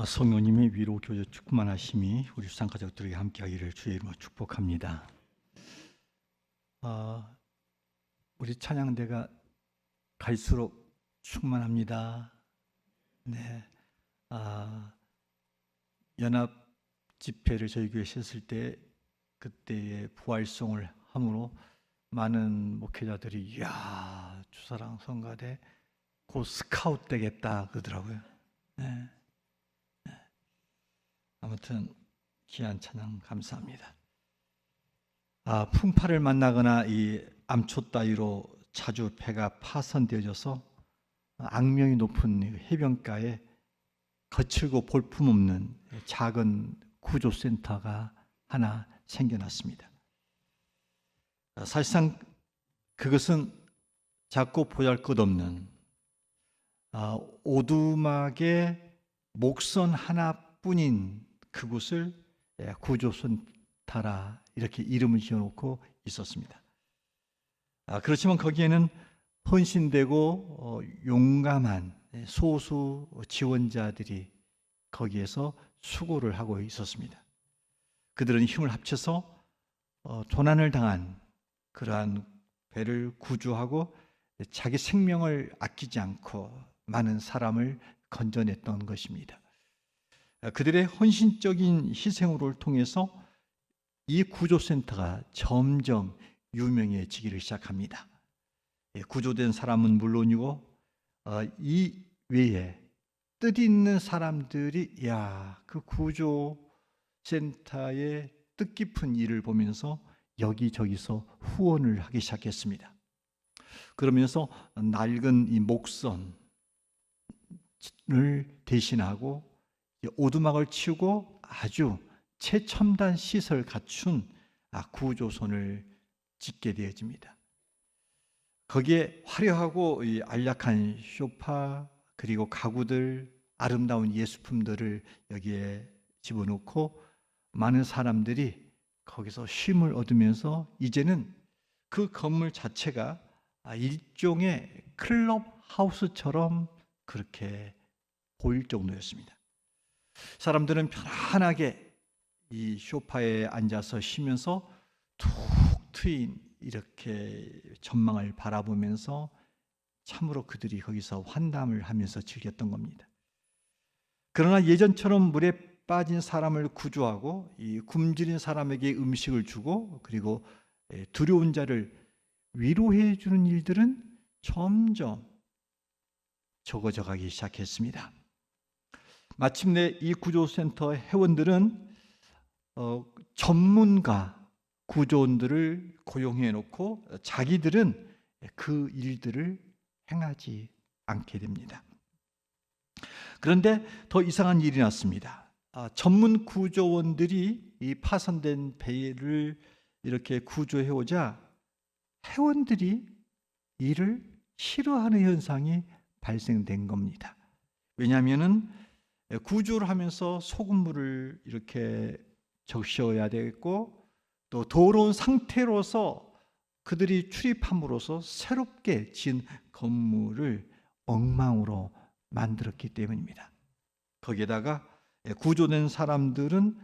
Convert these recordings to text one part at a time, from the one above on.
성령님의 위로 교제 충만하심이 우리 수상 가족들에게 함께하기를 주의 이름으로 축복합니다. 우리 찬양대가 갈수록 충만합니다. 네, 연합 집회를 저희 교회에 했을 때 그때의 부활송을 함으로 많은 목회자들이 이야, 주사랑 성가대 곧 스카웃 되겠다 그러더라고요. 네. 아무튼 귀한 찬양 감사합니다. 풍파를 만나거나 이 암초 따위로 자주 배가 파손되어져서 악명이 높은 해변가에 거칠고 볼품없는 작은 구조센터가 하나 생겨났습니다. 사실상 그것은 작고 보잘것없는 오두막의 목선 하나뿐인 그곳을 구조센터라 이렇게 이름을 지어놓고 있었습니다. 그렇지만 거기에는 헌신되고 용감한 소수 지원자들이 거기에서 수고를 하고 있었습니다. 그들은 힘을 합쳐서 조난을 당한 그러한 배를 구조하고 자기 생명을 아끼지 않고 많은 사람을 건져냈던 것입니다. 그들의 헌신적인 희생으로를 통해서 이 구조센터가 점점 유명해지기를 시작합니다. 구조된 사람은 물론이고 이 외에 뜻있는 사람들이 그 구조센터의 뜻깊은 일을 보면서 여기저기서 후원을 하기 시작했습니다. 그러면서 낡은 이 목선을 대신하고 오두막을 치우고 아주 최첨단 시설 갖춘 구조선을 짓게 되어집니다. 거기에 화려하고 안락한 소파 그리고 가구들, 아름다운 예술품들을 여기에 집어넣고 많은 사람들이 거기서 쉼을 얻으면서 이제는 그 건물 자체가 일종의 클럽 하우스처럼 그렇게 보일 정도였습니다. 사람들은 편안하게 이 소파에 앉아서 쉬면서 툭 트인 이렇게 전망을 바라보면서 참으로 그들이 거기서 환담을 하면서 즐겼던 겁니다. 그러나 예전처럼 물에 빠진 사람을 구조하고 이 굶주린 사람에게 음식을 주고 그리고 두려운 자를 위로해 주는 일들은 점점 적어져 가기 시작했습니다. 마침내 이 구조센터 회원들은 전문가 구조원들을 고용해 놓고 자기들은 그 일들을 행하지 않게 됩니다. 그런데 더 이상한 일이 났습니다. 전문 구조원들이 이 파손된 배를 이렇게 구조해 오자 회원들이 이를 싫어하는 현상이 발생된 겁니다. 왜냐하면은 구조를 하면서 소금물을 이렇게 적셔야 되겠고 또 더러운 상태로서 그들이 출입함으로써 새롭게 지은 건물을 엉망으로 만들었기 때문입니다. 거기에다가 구조된 사람들은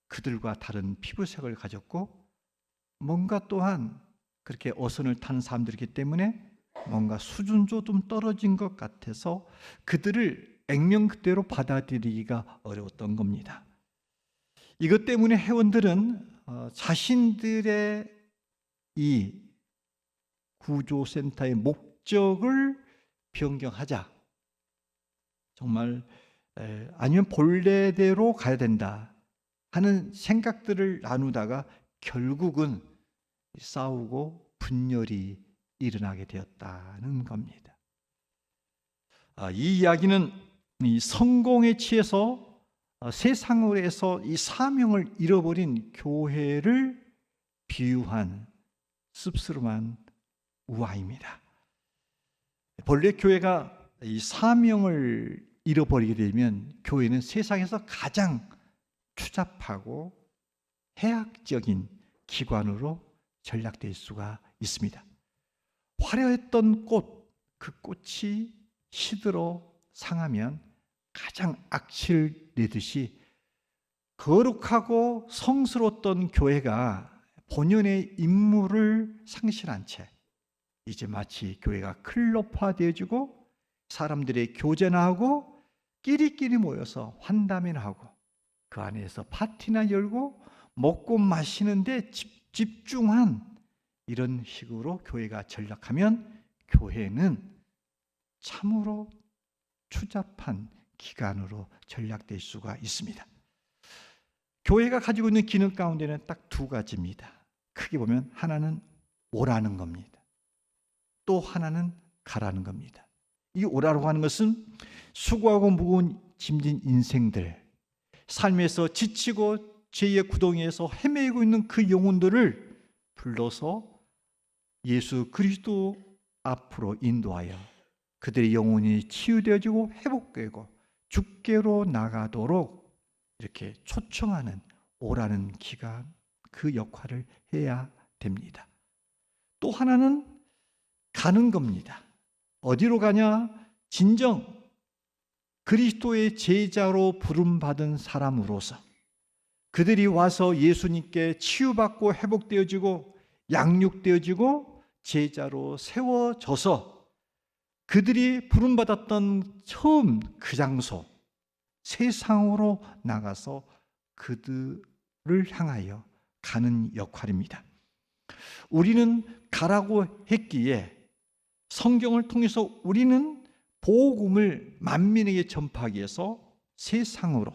그들과 다른 피부색을 가졌고 뭔가 또한 그렇게 어선을 타는 사람들이기 때문에 뭔가 수준도 좀 떨어진 것 같아서 그들을 액면 그대로 받아들이기가 어려웠던 겁니다. 이것 때문에 회원들은 자신들의 이 구조센터의 목적을 변경하자, 정말 아니면 본래대로 가야 된다 하는 생각들을 나누다가 결국은 싸우고 분열이 일어나게 되었다는 겁니다. 이 이야기는 이 성공에 취해서 세상에서 이 사명을 잃어버린 교회를 비유한 씁쓸한 우화입니다. 본래 교회가 이 사명을 잃어버리게 되면 교회는 세상에서 가장 추잡하고 해악적인 기관으로 전락될 수가 있습니다. 화려했던 꽃, 그 꽃이 시들어 상하면 가장 악취를 내듯이 거룩하고 성스러웠던 교회가 본연의 임무를 상실한 채 이제 마치 교회가 클럽화되어지고 사람들의 교제나 하고 끼리끼리 모여서 환담이나 하고 그 안에서 파티나 열고 먹고 마시는데 집중한 이런 식으로 교회가 전락하면 교회는 참으로 추잡한 기관으로 전락될 수가 있습니다. 교회가 가지고 있는 기능 가운데는 딱 두 가지입니다. 크게 보면 하나는 오라는 겁니다. 또 하나는 가라는 겁니다. 이 오라고 하는 것은 수고하고 무거운 짐진 인생들, 삶에서 지치고 죄의 구덩이에서 헤매고 있는 그 영혼들을 불러서 예수 그리스도 앞으로 인도하여 그들의 영혼이 치유되어지고 회복되고 주께로 나가도록 이렇게 초청하는 오라는 기간, 그 역할을 해야 됩니다. 또 하나는 가는 겁니다. 어디로 가냐? 진정 그리스도의 제자로 부름받은 사람으로서 그들이 와서 예수님께 치유받고 회복되어지고 양육되어지고 제자로 세워져서 그들이 부름받았던 처음 그 장소 세상으로 나가서 그들을 향하여 가는 역할입니다. 우리는 가라고 했기에 성경을 통해서 우리는 복음을 만민에게 전파하기 위해서 세상으로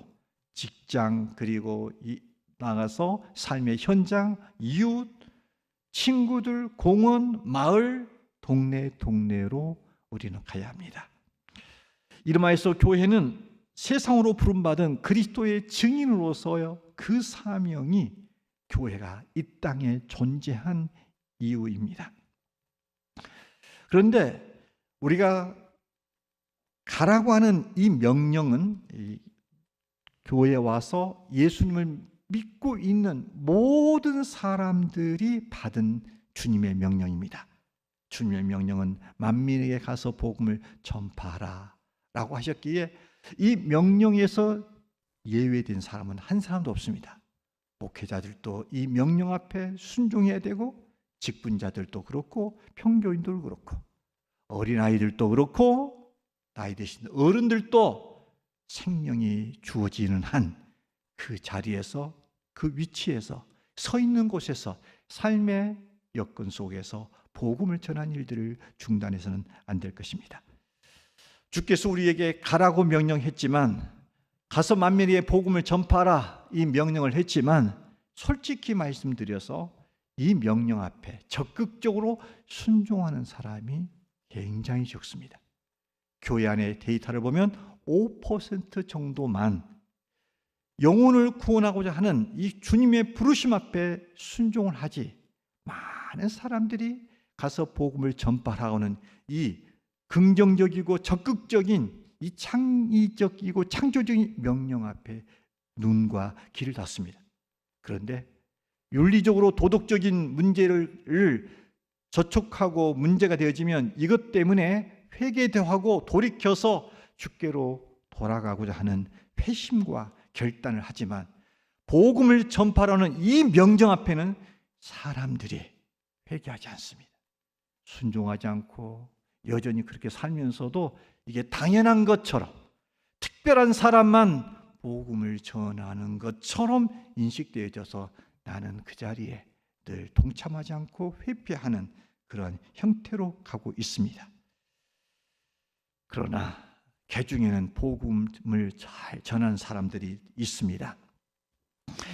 직장 그리고 나가서 삶의 현장, 이웃, 친구들, 공원, 마을, 동네로 우리는 가야 합니다. 이름하여서 교회는 세상으로 부름받은 그리스도의 증인으로서요 그 사명이 교회가 이 땅에 존재한 이유입니다. 그런데 우리가 가라고 하는 이 명령은 교회에 와서 예수님을 믿고 있는 모든 사람들이 받은 주님의 명령입니다. 주님의 명령은 만민에게 가서 복음을 전파하라 라고 하셨기에 이 명령에서 예외된 사람은 한 사람도 없습니다. 목회자들도 이 명령 앞에 순종해야 되고 직분자들도 그렇고 평교인들도 그렇고 어린아이들도 그렇고 나이 드신 어른들도 생명이 주어지는 한 그 자리에서 그 위치에서 서 있는 곳에서 삶의 여건 속에서 복음을 전한 일들을 중단해서는 안 될 것입니다. 주께서 우리에게 가라고 명령했지만 가서 만민에게 복음을 전파하라 이 명령을 했지만 솔직히 말씀드려서 이 명령 앞에 적극적으로 순종하는 사람이 굉장히 적습니다. 교회 안의 데이터를 보면 5% 정도만 영혼을 구원하고자 하는 이 주님의 부르심 앞에 순종을 하지 많은 사람들이 가서 복음을 전파하고는 이 긍정적이고 적극적인 이 창의적이고 창조적인 명령 앞에 눈과 귀를 닫습니다. 그런데 윤리적으로 도덕적인 문제를 저촉하고 문제가 되어지면 이것 때문에 회개하고 돌이켜서 주께로 돌아가고자 하는 회심과 결단을 하지만 복음을 전파하는 이 명령 앞에는 사람들이 회개하지 않습니다. 순종하지 않고 여전히 그렇게 살면서도 이게 당연한 것처럼 특별한 사람만 복음을 전하는 것처럼 인식되어져서 나는 그 자리에 늘 동참하지 않고 회피하는 그런 형태로 가고 있습니다. 그러나 그 중에는 복음을 잘 전하는 사람들이 있습니다.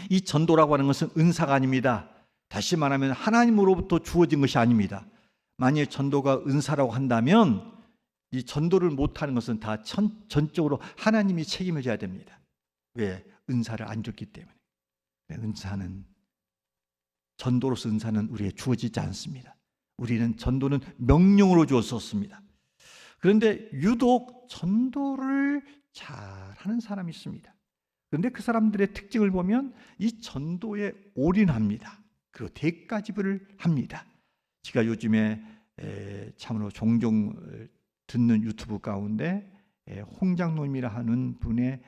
이 전도라고 하는 것은 은사가 아닙니다. 다시 말하면 하나님으로부터 주어진 것이 아닙니다. 만일 전도가 은사라고 한다면 이 전도를 못하는 것은 다 전적으로 하나님이 책임을 져야 됩니다. 왜? 은사를 안 줬기 때문에. 은사는 전도로서 은사는 우리에게 주어지지 않습니다. 우리는 전도는 명령으로 주었었습니다. 그런데 유독 전도를 잘하는 사람이 있습니다. 그런데 그 사람들의 특징을 보면 이 전도에 올인합니다. 그리고 대가 지불을 합니다. 제가 요즘에 참으로 종종 듣는 유튜브 가운데 홍 장로님이라 하는 분의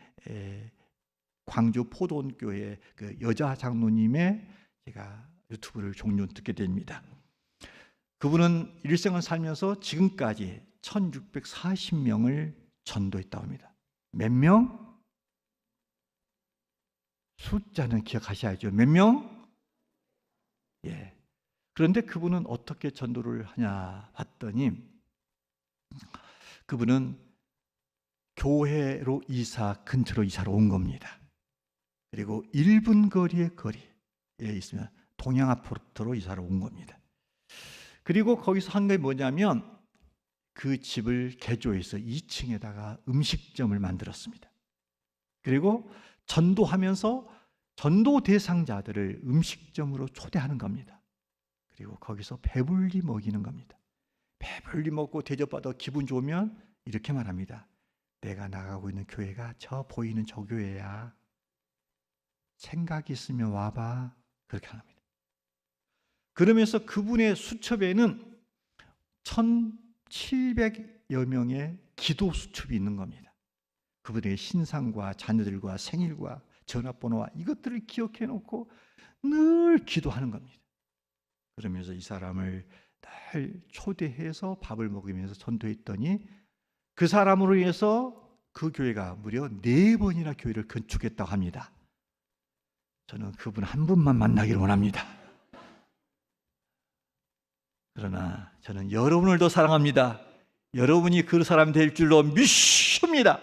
광주 포도원교회 그 여자 장로님의 제가 유튜브를 종종 듣게 됩니다. 그분은 일생을 살면서 지금까지 1640명을 전도했다고 합니다. 몇 명? 숫자는 기억하셔야죠. 몇 명? 예. 그런데 그분은 어떻게 전도를 하냐 봤더니 그분은 교회로 근처로 이사를 온 겁니다. 그리고 1분 거리에 있으면 동양 아파트로 이사를 온 겁니다. 그리고 거기서 한 게 뭐냐면 그 집을 개조해서 2층에다가 음식점을 만들었습니다. 그리고 전도하면서 전도 대상자들을 음식점으로 초대하는 겁니다. 그리고 거기서 배불리 먹이는 겁니다. 배불리 먹고 대접받아 기분 좋으면 이렇게 말합니다. 내가 나가고 있는 교회가 저 보이는 저 교회야. 생각 있으면 와봐. 그렇게 합니다. 그러면서 그분의 수첩에는 1700여 명의 기도 수첩이 있는 겁니다. 그분의 신상과 자녀들과 생일과 전화번호와 이것들을 기억해 놓고 늘 기도하는 겁니다. 그러면서 이 사람을 늘 초대해서 밥을 먹이면서 전도했더니 그 사람으로 인해서 그 교회가 무려 4번이나 교회를 건축했다고 합니다. 저는 그분 한 분만 만나기를 원합니다. 그러나 저는 여러분을 더 사랑합니다. 여러분이 그 사람이 될 줄로 믿습니다.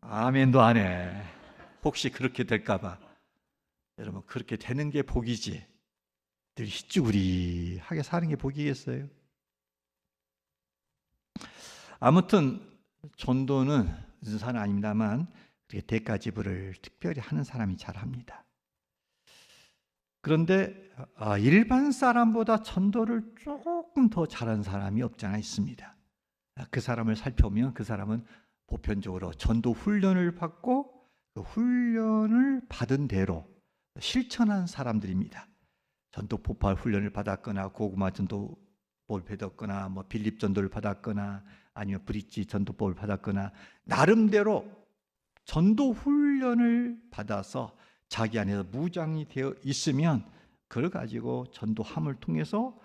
아멘도 안 해. 혹시 그렇게 될까 봐. 여러분 그렇게 되는 게 복이지 늘 희쭈구리하게 사는 게 복이겠어요? 아무튼 전도는 은사는 아닙니다만 대가 지불을 특별히 하는 사람이 잘합니다. 그런데 일반 사람보다 전도를 조금 더 잘하는 사람이 없지 않아 있습니다. 그 사람을 살펴보면 그 사람은 보편적으로 전도 훈련을 받고 그 훈련을 받은 대로 실천한 사람들입니다. 전도 폭발 훈련을 받았거나 고구마 전도법을 받았거나 빌립 전도를 받았거나 아니면 브릿지 전도법을 받았거나 나름대로 전도 훈련을 받아서 자기 안에서 무장이 되어 있으면 그걸 가지고 전도함을 통해서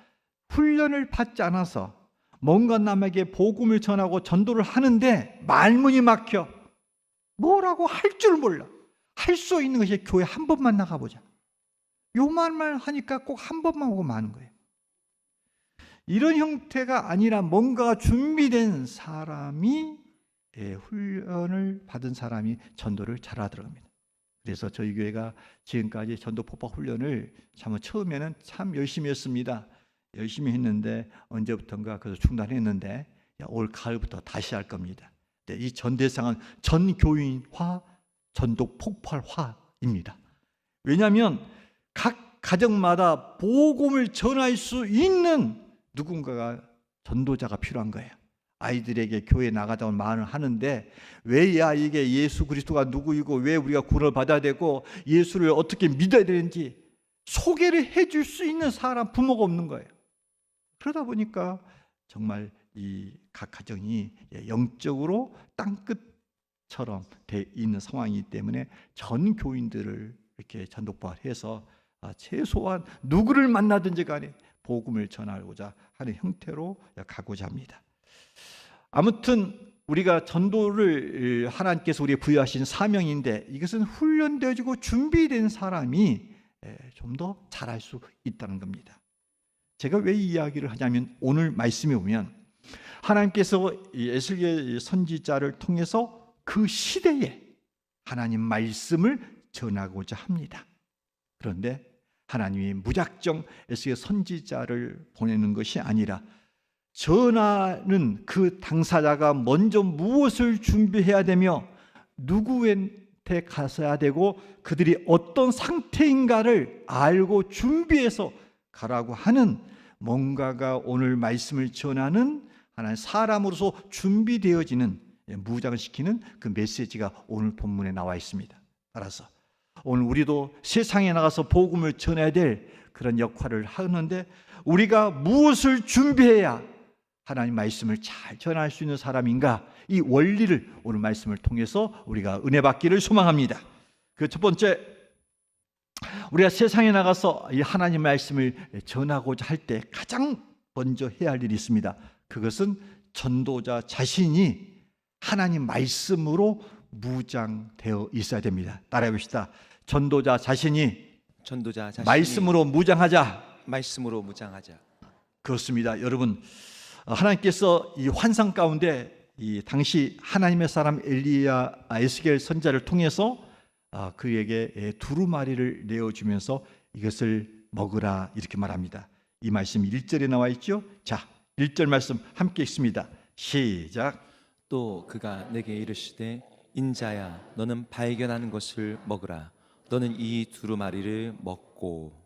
훈련을 받지 않아서 뭔가 남에게 복음을 전하고 전도를 하는데 말문이 막혀 뭐라고 할 줄 몰라. 할 수 있는 것이 교회 한 번만 나가보자. 요 말만 하니까 꼭 한 번만 오고 마는 거예요. 이런 형태가 아니라 뭔가 준비된 사람이 훈련을 받은 사람이 전도를 잘하더라고요. 그래서 저희 교회가 지금까지 전도 폭발 훈련을 처음에는 참 열심히 했습니다. 열심히 했는데 언제부턴가 그래서 중단했는데 올 가을부터 다시 할 겁니다. 이 전대상은 전교인화, 전도 폭발화입니다. 왜냐하면 각 가정마다 복음을 전할 수 있는 누군가가 전도자가 필요한 거예요. 아이들에게 교회 나가자고 말을 하는데 왜 이 아이에게 예수 그리스도가 누구이고 왜 우리가 구원을 받아야 되고 예수를 어떻게 믿어야 되는지 소개를 해줄 수 있는 사람 부모가 없는 거예요. 그러다 보니까 정말 이 각 가정이 영적으로 땅끝처럼 돼 있는 상황이기 때문에 전 교인들을 이렇게 전도발해서 최소한 누구를 만나든지 간에 복음을 전하고자 하는 형태로 가고자 합니다. 아무튼 우리가 전도를 하나님께서 우리에게 부여하신 사명인데 이것은 훈련되어지고 준비된 사람이 좀 더 잘할 수 있다는 겁니다. 제가 왜 이 이야기를 하냐면 오늘 말씀에 보면 하나님께서 에스겔 선지자를 통해서 그 시대에 하나님 말씀을 전하고자 합니다. 그런데 하나님이 무작정 에스겔 선지자를 보내는 것이 아니라 전하는 그 당사자가 먼저 무엇을 준비해야 되며 누구한테 가서야 되고 그들이 어떤 상태인가를 알고 준비해서 가라고 하는 뭔가가 오늘 말씀을 전하는 하나님 사람으로서 준비되어지는 무장시키는 그 메시지가 오늘 본문에 나와 있습니다. 따라서 오늘 우리도 세상에 나가서 복음을 전해야 될 그런 역할을 하는데 우리가 무엇을 준비해야 하나님 말씀을 잘 전할 수 있는 사람인가? 이 원리를 오늘 말씀을 통해서 우리가 은혜 받기를 소망합니다. 그 첫 번째, 우리가 세상에 나가서 이 하나님 말씀을 전하고자 할 때 가장 먼저 해야 할 일이 있습니다. 그것은 전도자 자신이 하나님 말씀으로 무장되어 있어야 됩니다. 따라해 봅시다. 전도자 자신이 말씀으로 무장하자. 그렇습니다. 여러분, 하나님께서 이 환상 가운데 이 당시 하나님의 사람 엘리야 에스겔 선지자를 통해서 그에게 두루마리를 내어주면서 이것을 먹으라 이렇게 말합니다. 이 말씀이 1절에 나와 있죠. 자, 1절 말씀 함께 읽습니다. 시작. 또 그가 내게 이르시되 인자야 너는 발견하는 것을 먹으라. 너는 이 두루마리를 먹고.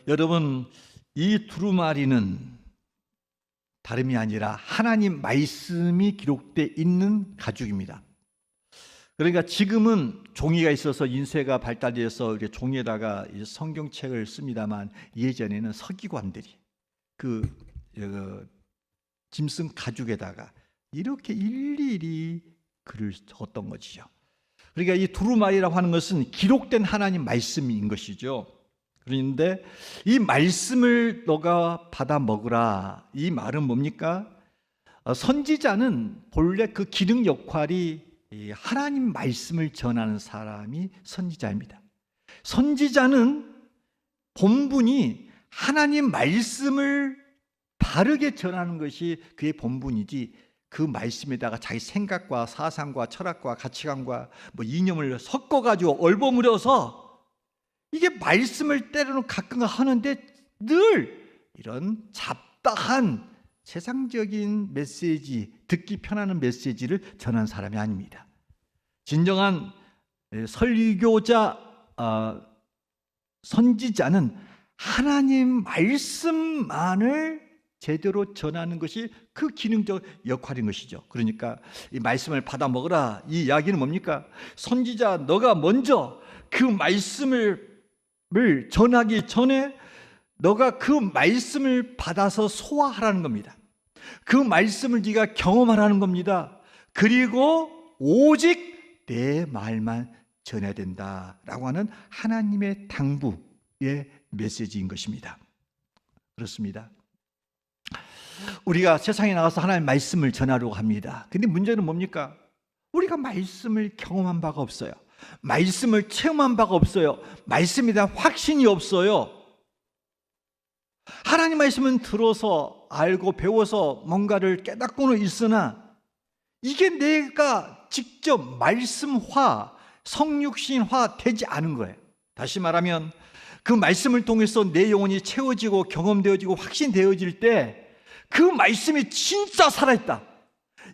여러분, 이 두루마리는 다름이 아니라 하나님 말씀이 기록되어 있는 가죽입니다. 그러니까 지금은 종이가 있어서 인쇄가 발달돼서 이렇게 종이에다가 성경책을 씁니다만, 예전에는 서기관들이 짐승 가죽에다가 이렇게 일일이 글을 적었던 것이죠. 그러니까 이 두루마리라고 하는 것은 기록된 하나님 말씀인 것이죠. 그런데 이 말씀을 너가 받아 먹으라, 이 말은 뭡니까? 선지자는 본래 그 기능 역할이 하나님 말씀을 전하는 사람이 선지자입니다. 선지자는 본분이 하나님 말씀을 바르게 전하는 것이 그의 본분이지, 그 말씀에다가 자기 생각과 사상과 철학과 가치관과 이념을 섞어가지고 얼버무려서 이게 말씀을 때로는 가끔 하는데 늘 이런 잡다한 세상적인 메시지, 듣기 편안한 메시지를 전한 사람이 아닙니다. 진정한 설교자, 선지자는 하나님 말씀만을 제대로 전하는 것이 그 기능적 역할인 것이죠. 그러니까 이 말씀을 받아 먹으라, 이 이야기는 뭡니까? 선지자 너가 먼저 그 말씀을 전하기 전에 너가 그 말씀을 받아서 소화하라는 겁니다. 그 말씀을 네가 경험하라는 겁니다. 그리고 오직 내 말만 전해야 된다라고 하는 하나님의 당부의 메시지인 것입니다. 그렇습니다. 우리가 세상에 나가서 하나님의 말씀을 전하려고 합니다. 근데 문제는 뭡니까? 우리가 말씀을 경험한 바가 없어요. 말씀을 체험한 바가 없어요. 말씀에 대한 확신이 없어요. 하나님 말씀은 들어서 알고 배워서 뭔가를 깨닫고는 있으나 이게 내가 직접 말씀화, 성육신화 되지 않은 거예요. 다시 말하면 그 말씀을 통해서 내 영혼이 채워지고 경험되어지고 확신되어질 때 그 말씀이 진짜 살아있다,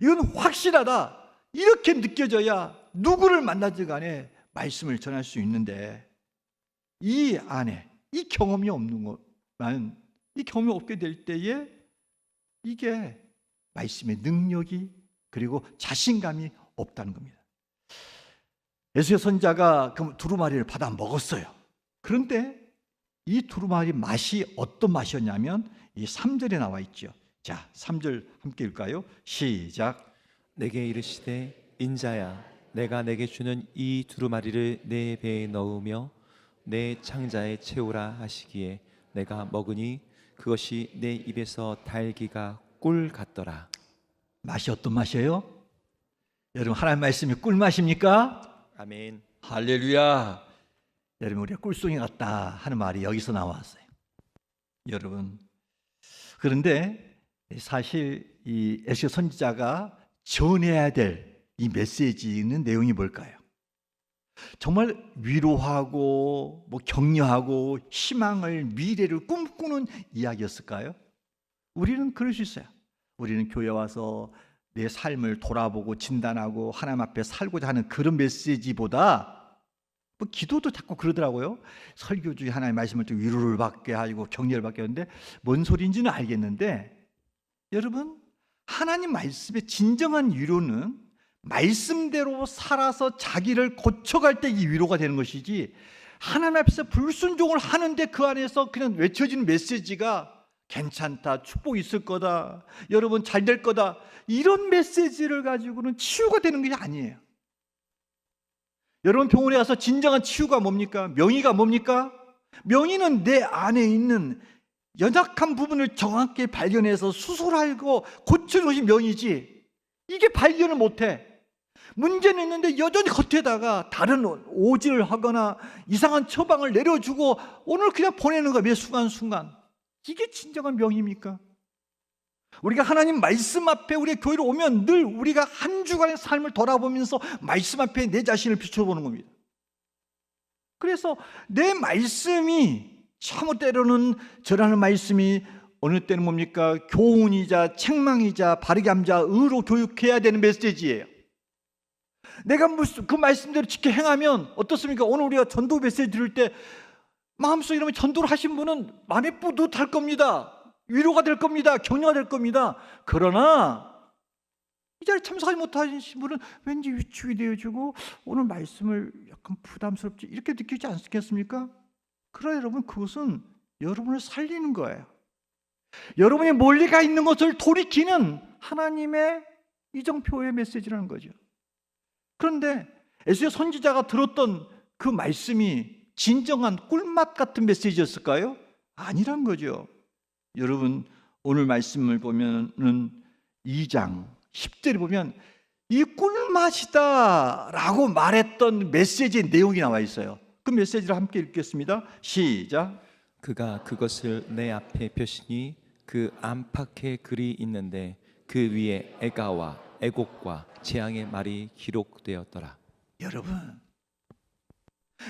이건 확실하다, 이렇게 느껴져야 누구를 만나든 간에 말씀을 전할 수 있는데, 이 안에 이 경험이 없는 것만, 이 경험이 없게 될 때에 이게 말씀의 능력이 그리고 자신감이 없다는 겁니다. 에스겔 선지자가 그 두루마리를 받아 먹었어요. 그런데 이 두루마리 맛이 어떤 맛이었냐면 이 3절에 나와 있죠. 자, 3절 함께 읽을까요? 시작. 내게 이르시되 인자야 내가 내게 주는 이 두루마리를 내 배에 넣으며 내 창자에 채우라 하시기에 내가 먹으니 그것이 내 입에서 달기가 꿀 같더라. 맛이 어떤 맛이에요? 여러분, 하나님 말씀이 꿀맛입니까? 아멘. 할렐루야. 여러분, 우리가 꿀송이 같다 하는 말이 여기서 나왔어요. 여러분, 그런데 사실 이 에스겔 선지자가 전해야 될 이 메시지는 내용이 뭘까요? 정말 위로하고 격려하고 희망을, 미래를 꿈꾸는 이야기였을까요? 우리는 그럴 수 있어요. 우리는 교회 와서 내 삶을 돌아보고 진단하고 하나님 앞에 살고자 하는 그런 메시지보다, 기도도 자꾸 그러더라고요. 설교 중에 하나님의 말씀을 좀 위로를 받게 하고 격려를 받게 하는데 뭔 소리인지는 알겠는데, 여러분, 하나님 말씀의 진정한 위로는 말씀대로 살아서 자기를 고쳐갈 때 이 위로가 되는 것이지, 하나님 앞에서 불순종을 하는데 그 안에서 그냥 외쳐지는 메시지가 괜찮다, 축복 있을 거다, 여러분 잘 될 거다, 이런 메시지를 가지고는 치유가 되는 게 아니에요. 여러분 병원에 가서 진정한 치유가 뭡니까? 명의가 뭡니까? 명의는 내 안에 있는 연약한 부분을 정확히 발견해서 수술하고 고치는 것이 명의지, 이게 발견을 못해. 문제는 있는데 여전히 겉에다가 다른 오지를 하거나 이상한 처방을 내려주고 오늘 그냥 보내는 거야, 매 순간순간. 이게 진정한 명의입니까? 우리가 하나님 말씀 앞에 우리 교회로 오면 늘 우리가 한 주간의 삶을 돌아보면서 말씀 앞에 내 자신을 비춰보는 겁니다. 그래서 내 말씀이 참 때로는 전하는 말씀이 어느 때는 뭡니까? 교훈이자 책망이자 바르게 함자 의로 교육해야 되는 메시지예요. 내가 그 말씀대로 지켜 행하면 어떻습니까? 오늘 우리가 전도 메시지 들을 때 마음속에 이러면 전도를 하신 분은 마음이 뿌듯할 겁니다. 위로가 될 겁니다. 격려가 될 겁니다. 그러나 이 자리에 참석하지 못하신 분은 왠지 위축이 되어지고 오늘 말씀을 약간 부담스럽지 이렇게 느끼지 않겠습니까? 그러나 여러분, 그것은 여러분을 살리는 거예요. 여러분이 멀리 가 있는 것을 돌이키는 하나님의 이정표의 메시지라는 거죠. 그런데 에스겔 선지자가 들었던 그 말씀이 진정한 꿀맛 같은 메시지였을까요? 아니란 거죠. 여러분, 오늘 말씀을 보면은 2장 10절에 보면 이 꿀맛이다 라고 말했던 메시지의 내용이 나와 있어요. 그 메시지를 함께 읽겠습니다. 시작. 그가 그것을 내 앞에 펴시니 그 안팎에 글이 있는데 그 위에 애가와 애곡과 재앙의 말이 기록되었더라. 여러분,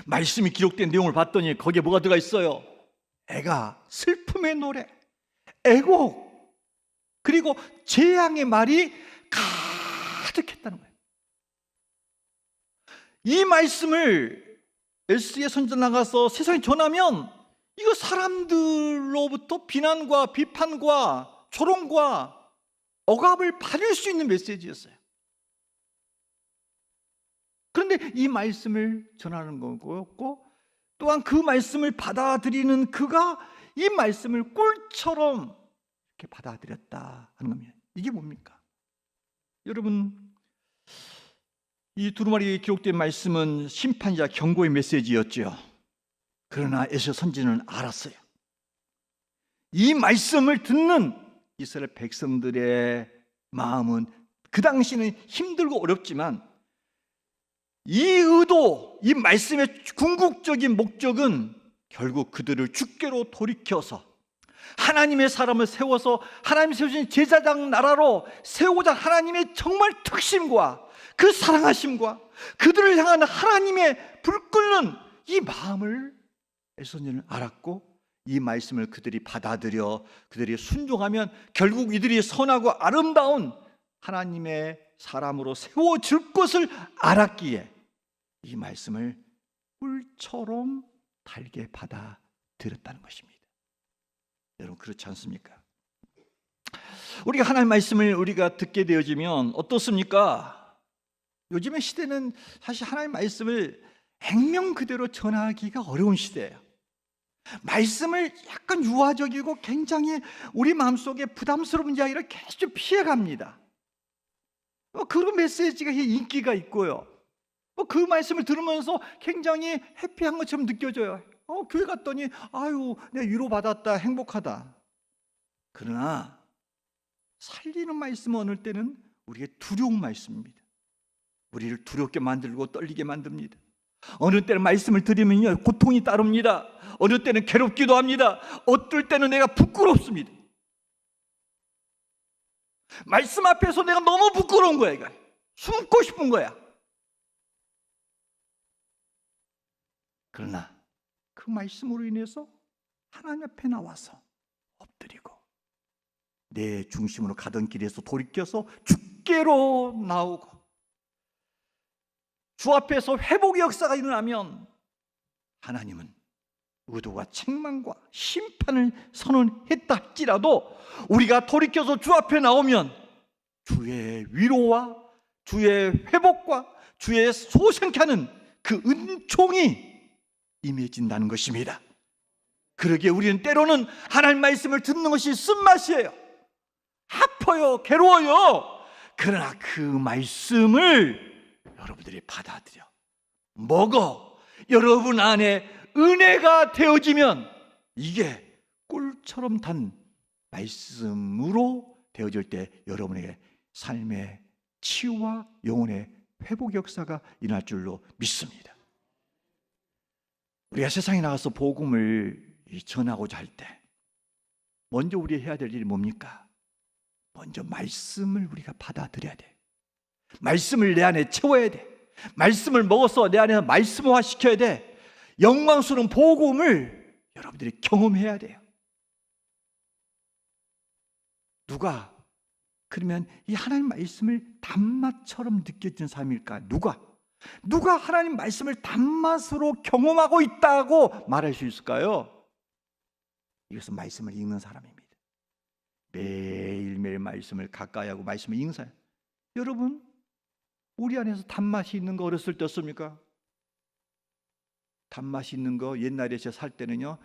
말씀이 기록된 내용을 봤더니 거기에 뭐가 들어가 있어요? 애가, 슬픔의 노래, 애곡, 그리고 재앙의 말이 가득했다는 거예요. 이 말씀을 에스겔 선지자 나가서 세상에 전하면 이거 사람들로부터 비난과 비판과 조롱과 억압을 받을 수 있는 메시지였어요. 그런데 이 말씀을 전하는 거였고, 또한 그 말씀을 받아들이는 그가 이 말씀을 꿀처럼 이렇게 받아들였다 하는 겁니다. 이게 뭡니까? 여러분, 이 두루마리에 기록된 말씀은 심판이자 경고의 메시지였죠. 그러나 에스겔 선지자는 알았어요. 이 말씀을 듣는 이스라엘 백성들의 마음은 그 당시는 힘들고 어렵지만 이 의도, 이 말씀의 궁극적인 목적은 결국 그들을 주께로 돌이켜서 하나님의 사람을 세워서 하나님이 세우신 제사장 나라로 세우고자 하나님의 정말 특심과 그 사랑하심과 그들을 향한 하나님의 불 끓는 이 마음을 에스겔은 알았고, 이 말씀을 그들이 받아들여 그들이 순종하면 결국 이들이 선하고 아름다운 하나님의 사람으로 세워질 것을 알았기에 이 말씀을 꿀처럼 달게 받아들였다는 것입니다. 여러분, 그렇지 않습니까? 우리가 하나님 말씀을 우리가 듣게 되어지면 어떻습니까? 요즘의 시대는 사실 하나님 말씀을 액면 그대로 전하기가 어려운 시대예요. 말씀을 약간 유화적이고 굉장히 우리 마음속에 부담스러운 이야기를 계속 피해갑니다. 그런 메시지가 인기가 있고요. 그 말씀을 들으면서 굉장히 해피한 것처럼 느껴져요. 교회 갔더니 아유, 내가 위로받았다, 행복하다. 그러나 살리는 말씀은 어느 때는 우리의 두려운 말씀입니다. 우리를 두렵게 만들고 떨리게 만듭니다. 어느 때는 말씀을 들으면요, 고통이 따릅니다. 어느 때는 괴롭기도 합니다. 어떨 때는 내가 부끄럽습니다. 말씀 앞에서 내가 너무 부끄러운 거야. 이거 숨고 싶은 거야. 그러나 그 말씀으로 인해서 하나님 앞에 나와서 엎드리고 내 중심으로 가던 길에서 돌이켜서 주께로 나오고 주 앞에서 회복의 역사가 일어나면 하나님은 의도와 책망과 심판을 선언했다 할지라도 우리가 돌이켜서 주 앞에 나오면 주의 위로와 주의 회복과 주의 소생케 하는 그 은총이 임해진다는 것입니다. 그러기에 우리는 때로는 하나님 말씀을 듣는 것이 쓴맛이에요. 아파요, 괴로워요. 그러나 그 말씀을 여러분들이 받아들여 먹어 여러분 안에 은혜가 되어지면 이게 꿀처럼 단 말씀으로 되어질 때 여러분에게 삶의 치유와 영혼의 회복 역사가 일어날 줄로 믿습니다. 우리가 세상에 나가서 복음을 전하고자 할 때 먼저 우리 해야 될 일이 뭡니까? 먼저 말씀을 우리가 받아들여야 돼. 말씀을 내 안에 채워야 돼. 말씀을 먹어서 내 안에서 말씀화 시켜야 돼. 영광스러운 복음을 여러분들이 경험해야 돼요. 누가 그러면 이 하나님 말씀을 단맛처럼 느껴지는 사람일까? 누가 하나님 말씀을 단맛으로 경험하고 있다고 말할 수 있을까요? 이것은 말씀을 읽는 사람입니다. 매일매일 말씀을 가까이 하고 말씀을 읽는 사람. 여러분, 우리 안에서 단맛이 있는 거 어렸을 때 없습니까? 단맛이 있는 거 옛날에 제가 살 때는요,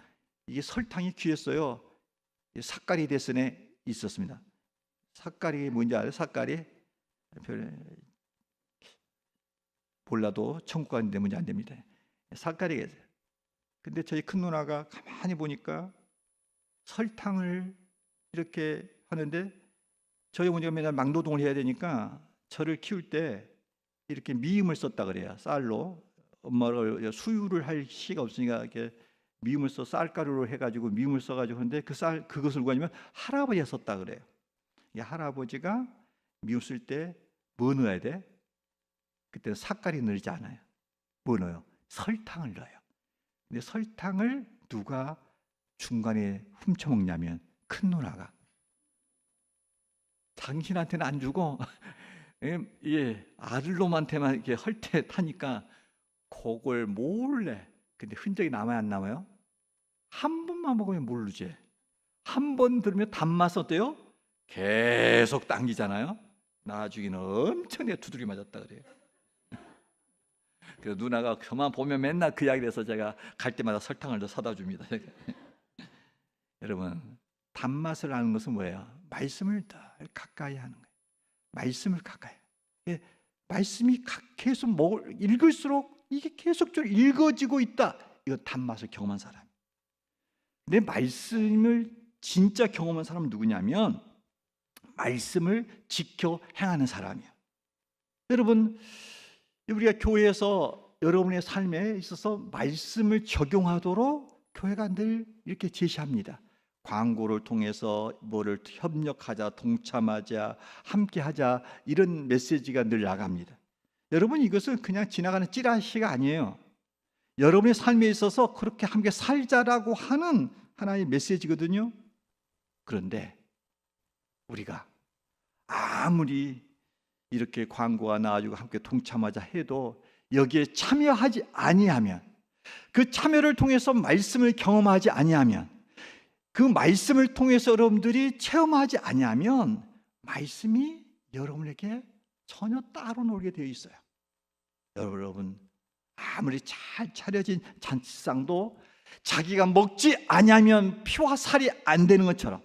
이게 설탕이 귀했어요. 삿가리 대선에 있었습니다. 삿가리 뭔지 알아요? 삿가리? 몰라도 천국 가는데 문제 안 됩니다. 삿가리가 있어요. 근데 저희 큰 누나가 가만히 보니까 설탕을 이렇게 하는데 저희 어머니가 맨날 막노동을 해야 되니까 저를 키울 때 이렇게 미음을 썼다 그래요. 쌀로. 엄마를 수유를 할 시가 없으니까 이렇게 미음을 써 쌀가루로 해가지고 미음을 써가지고 하는데 그것을 누가 하냐면 할아버지가 썼다 그래요. 이 할아버지가 미음 쓸 때 뭐 넣어야 돼? 그때는 삿가리 넣지 않아요. 뭐 넣어요? 설탕을 넣어요. 근데 설탕을 누가 중간에 훔쳐먹냐면 큰 누나가. 당신한테는 안 주고 아들놈한테만 이렇게 헐때 타니까 그걸 몰래. 근데 흔적이 남아요, 안 남아요? 한 번만 먹으면 모르지. 한 번 들으면 단맛 어때요? 계속 당기잖아요. 나중에는 엄청 내가 두드려 맞았다 그래요. 그래서 누나가 그만 보면 맨날 그 이야기를 해서 제가 갈 때마다 설탕을 더 사다 줍니다. 여러분, 단맛을 아는 것은 뭐예요? 말씀을 더 가까이 하는 거예요. 말씀을 가까이. 말씀이 계속 읽을수록 이게 계속적으로 읽어지고 있다. 이거 단맛을 경험한 사람. 내 말씀을 진짜 경험한 사람은 누구냐면 말씀을 지켜 행하는 사람이에요. 여러분, 우리가 교회에서 여러분의 삶에 있어서 말씀을 적용하도록 교회가 늘 이렇게 제시합니다. 광고를 통해서 뭐를 협력하자, 동참하자, 함께하자 이런 메시지가 늘 나갑니다. 여러분, 이것은 그냥 지나가는 찌라시가 아니에요. 여러분의 삶에 있어서 그렇게 함께 살자라고 하는 하나의 메시지거든요. 그런데 우리가 아무리 이렇게 광고가 나와주고 함께 동참하자 해도 여기에 참여하지 아니하면, 그 참여를 통해서 말씀을 경험하지 아니하면, 그 말씀을 통해서 여러분들이 체험하지 아니하면 말씀이 여러분에게 전혀 따로 놀게 되어 있어요. 여러분, 아무리 잘 차려진 잔치상도 자기가 먹지 아니하면 피와 살이 안 되는 것처럼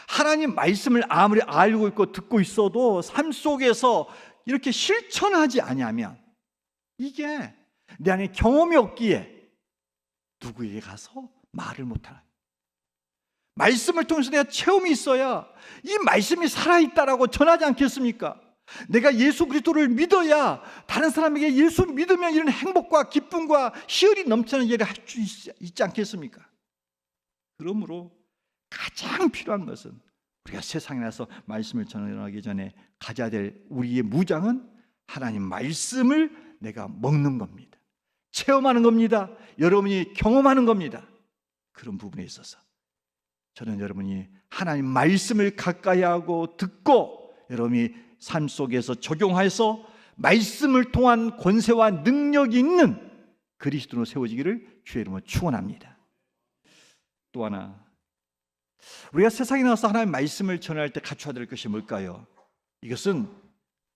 하나님 말씀을 아무리 알고 있고 듣고 있어도 삶 속에서 이렇게 실천하지 아니하면 이게 내 안에 경험이 없기에 누구에게 가서 말을 못하는, 말씀을 통해서 내가 체험이 있어야 이 말씀이 살아있다라고 전하지 않겠습니까? 내가 예수 그리스도를 믿어야 다른 사람에게 예수 믿으면 이런 행복과 기쁨과 희열이 넘치는 얘기를 할 수 있지 않겠습니까? 그러므로 가장 필요한 것은 우리가 세상에 나서 말씀을 전하기 전에 가져야 될 우리의 무장은 하나님 말씀을 내가 먹는 겁니다. 체험하는 겁니다. 여러분이 경험하는 겁니다. 그런 부분에 있어서 저는 여러분이 하나님 말씀을 가까이 하고 듣고 여러분이 삶 속에서 적용해서 말씀을 통한 권세와 능력이 있는 그리스도로 세워지기를 주의 이름으로 축원합니다. 또 하나, 우리가 세상에 나와서 하나님의 말씀을 전할 때 갖춰야 될 것이 뭘까요? 이것은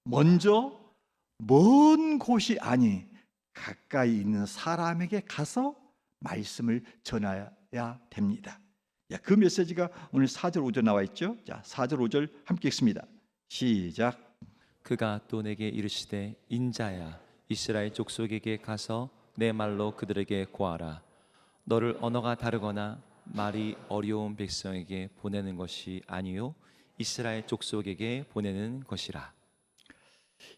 먼저 먼 곳이 아닌 가까이 있는 사람에게 가서 말씀을 전해야 살아야 됩니다. 그 메시지가 오늘 4절 5절 나와 있죠. 자, 4절 5절 함께 읽습니다. 시작. 그가 또 내게 이르시되 인자야 이스라엘 족속에게 가서 내 말로 그들에게 고하라. 너를 언어가 다르거나 말이 어려운 백성에게 보내는 것이 아니요 이스라엘 족속에게 보내는 것이라.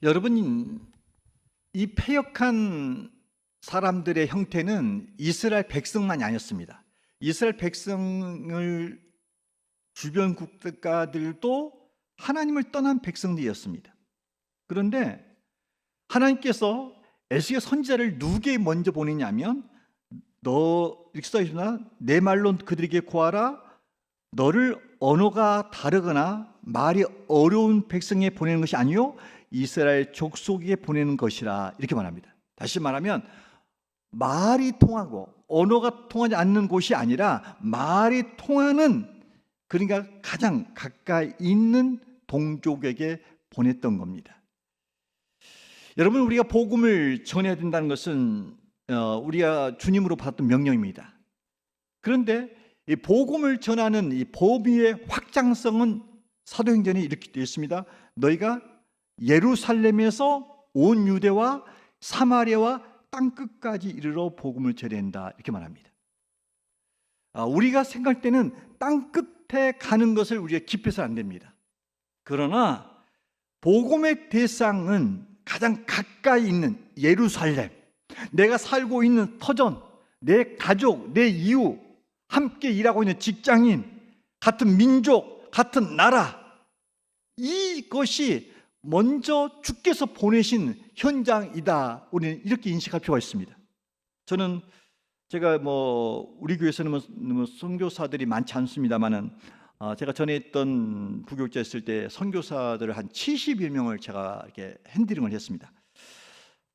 여러분, 이 패역한 사람들의 형태는 이스라엘 백성만이 아니었습니다. 이스라엘 백성을 주변 국가들도 하나님을 떠난 백성들이었습니다. 그런데 하나님께서 에스겔 선지자를 누구에게 먼저 보내냐면 이렇게 써있으나 내 말로 그들에게 고하라. 너를 언어가 다르거나 말이 어려운 백성에 보내는 것이 아니요 이스라엘 족속에게 보내는 것이라 이렇게 말합니다. 다시 말하면 말이 통하고 언어가 통하지 않는 곳이 아니라 말이 통하는, 그러니까 가장 가까이 있는 동족에게 보냈던 겁니다. 여러분, 우리가 복음을 전해야 된다는 것은 우리가 주님으로 받았던 명령입니다. 그런데 이 복음을 전하는 이 범위의 확장성은 사도행전에 이렇게 되어 있습니다. 너희가 예루살렘에서 온 유대와 사마리아와 땅끝까지 이르러 복음을 전한다 이렇게 말합니다. 우리가 생각할 때는 땅끝에 가는 것을 우리가 기피해서는 안 됩니다. 그러나 복음의 대상은 가장 가까이 있는 예루살렘, 내가 살고 있는 터전, 내 가족, 내 이웃, 함께 일하고 있는 직장인, 같은 민족, 같은 나라, 이것이 먼저 주께서 보내신 현장이다. 우리는 이렇게 인식할 필요가 있습니다. 제가 우리 교회에서는 선교사들이 많지 않습니다만은 제가 전에 있던 부교육자 있을 때 선교사들을 한 70여 명을 제가 이렇게 핸들링을 했습니다.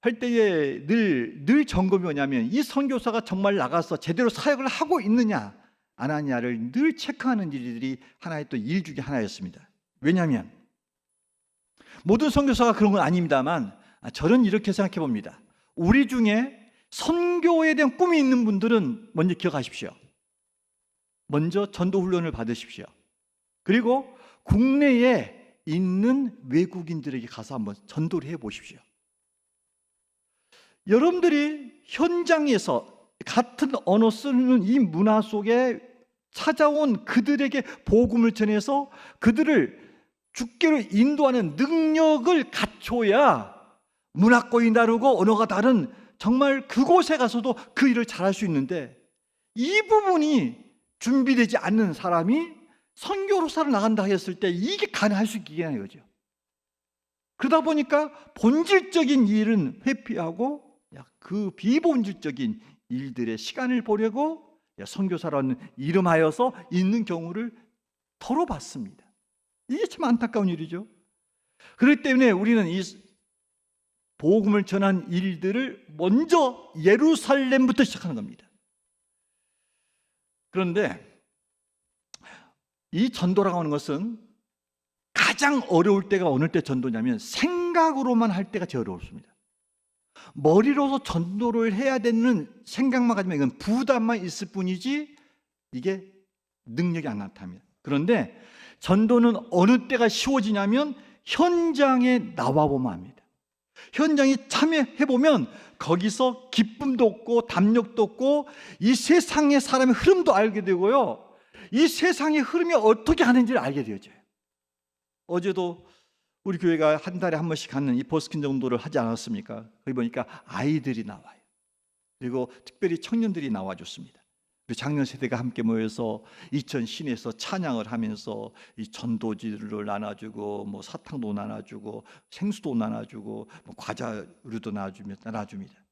할 때에 늘 점검이 뭐냐면 이 선교사가 정말 나가서 제대로 사역을 하고 있느냐 안 하느냐를 늘 체크하는 일들이 하나의 또 일 중에 하나였습니다. 왜냐하면 모든 선교사가 그런 건 아닙니다만 저는 이렇게 생각해 봅니다. 우리 중에 선교에 대한 꿈이 있는 분들은 먼저 기억하십시오. 먼저 전도 훈련을 받으십시오. 그리고 국내에 있는 외국인들에게 가서 한번 전도를 해 보십시오. 여러분들이 현장에서 같은 언어 쓰는 이 문화 속에 찾아온 그들에게 복음을 전해서 그들을 주께로 인도하는 능력을 갖춰야 문화권이 다르고 언어가 다른 정말 그곳에 가서도 그 일을 잘할 수 있는데, 이 부분이 준비되지 않는 사람이 선교로사를 나간다 했을 때 이게 가능할 수 있겠냐는 거죠. 그러다 보니까 본질적인 일은 회피하고 그 비본질적인 일들에 시간을 보내고 선교사라는 이름하여서 있는 경우를 털어봤습니다. 이게 참 안타까운 일이죠. 그렇기 때문에 우리는 이 복음을 전한 일들을 먼저 예루살렘부터 시작하는 겁니다. 그런데 이 전도라고 하는 것은 가장 어려울 때가 어느 때 전도냐면 생각으로만 할 때가 제일 어렵습니다. 머리로서 전도를 해야 되는 생각만 가지면 이건 부담만 있을 뿐이지 이게 능력이 안 나타납니다. 그런데 전도는 어느 때가 쉬워지냐면 현장에 나와보면 합니다. 현장에 참여해보면 거기서 기쁨도 없고 담력도 없고 이 세상의 사람의 흐름도 알게 되고요, 이 세상의 흐름이 어떻게 하는지를 알게 되어져요. 어제도 우리 교회가 한 달에 한 번씩 갖는 이 버스킹 정도를 하지 않았습니까? 거기 보니까 아이들이 나와요. 그리고 특별히 청년들이 나와줬습니다. 그리고 작년 세대가 함께 모여서 이천 시내에서 찬양을 하면서 이 전도지를 나눠주고 사탕도 나눠주고 생수도 나눠주고 과자류도 나눠줍니다.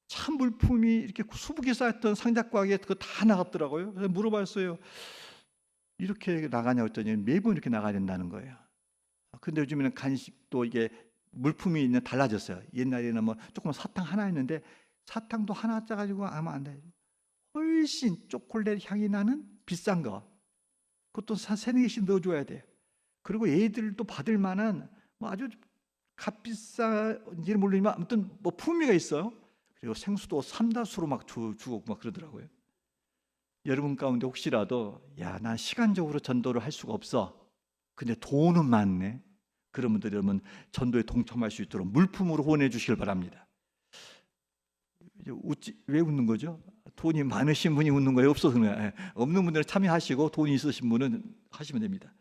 참 물품이 이렇게 수북에 쌓였던 상자가게 그거 다 나갔더라고요. 그래서 물어봤어요. 이렇게 나가냐고 했더니 매번 이렇게 나가야 된다는 거예요. 근데 요즘에는 간식도 이게 물품이 달라졌어요. 옛날에는 조금 사탕 하나 했는데 사탕도 하나 짜가지고 아마 안 돼. 훨씬 초콜릿 향이 나는 비싼 거, 그것도 세네 개씩 넣어줘야 돼. 그리고 애들도 받을 만한 아주 값비싼지는 모르지만 아무튼 품위가 있어요. 그리고 생수도 삼다수로 주고 그러더라고요. 여러분 가운데 혹시라도 난 시간적으로 전도를 할 수가 없어. 근데 돈은 많네. 그런 분들 여러분 전도에 동참할 수 있도록 물품으로 후원해 주시길 바랍니다. 왜 웃는 거죠? 돈이 많으신 분이 웃는 거예요? 없어서 그래요? 없는 분들은 참여하시고 돈이 있으신 분은 하시면 됩니다.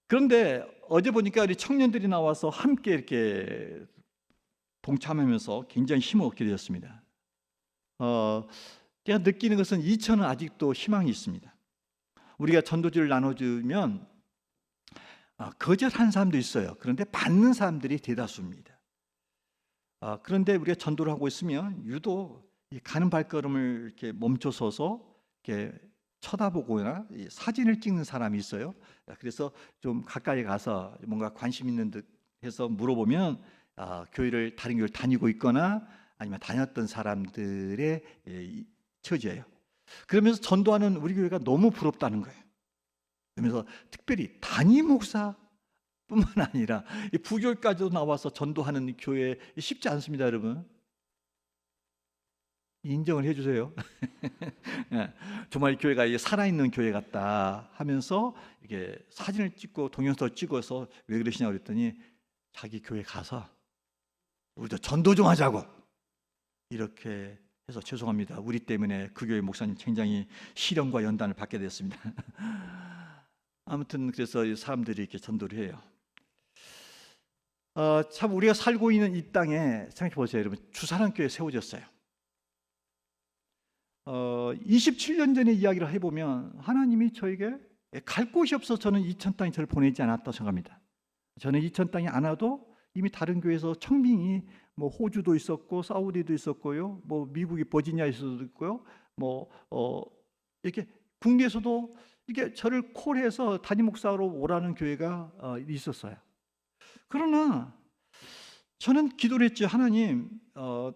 그런데 어제 보니까 우리 청년들이 나와서 함께 이렇게 동참하면서 굉장히 힘을 얻게 되었습니다. 제가 느끼는 것은 이천은 아직도 희망이 있습니다. 우리가 전도지를 나눠주면 거절하는 사람도 있어요. 그런데 받는 사람들이 대다수입니다. 그런데 우리가 전도를 하고 있으면 유독 가는 발걸음을 이렇게 멈춰서서 이렇게 쳐다보거나 사진을 찍는 사람이 있어요. 그래서 좀 가까이 가서 뭔가 관심 있는 듯 해서 물어보면 교회를 다른 교회를 다니고 있거나 아니면 다녔던 사람들의 처지예요. 그러면서 전도하는 우리 교회가 너무 부럽다는 거예요. 그러면서 특별히 담임 목사뿐만 아니라 부교까지도 나와서 전도하는 교회 쉽지 않습니다, 여러분. 인정을 해주세요. 정말 교회가 살아있는 교회 같다 하면서 이렇게 사진을 찍고 동영상을 찍어서 왜 그러시냐고 그랬더니 자기 교회 가서 우리도 전도 좀 하자고 이렇게 해서 죄송합니다. 우리 때문에 그 교회 목사님 굉장히 시련과 연단을 받게 됐습니다. 아무튼 그래서 사람들이 이렇게 전도를 해요. 참 우리가 살고 있는 이 땅에 생각해 보세요, 여러분. 주사랑교회 세워졌어요. 27년 전의 이야기를 해보면 하나님이 저에게 갈 곳이 없어서 저는 이천 땅에 저를 보내지 않았다고 생각합니다. 저는 이천 땅에 안 와도 이미 다른 교회에서 청빙이 뭐 호주도 있었고 사우디도 있었고요, 뭐 미국이 버지니아에서도 있고요, 뭐 이렇게 국내에서도 이게 저를 콜해서 담임 목사로 오라는 교회가 있었어요. 그러나 저는 기도를 했죠. 하나님,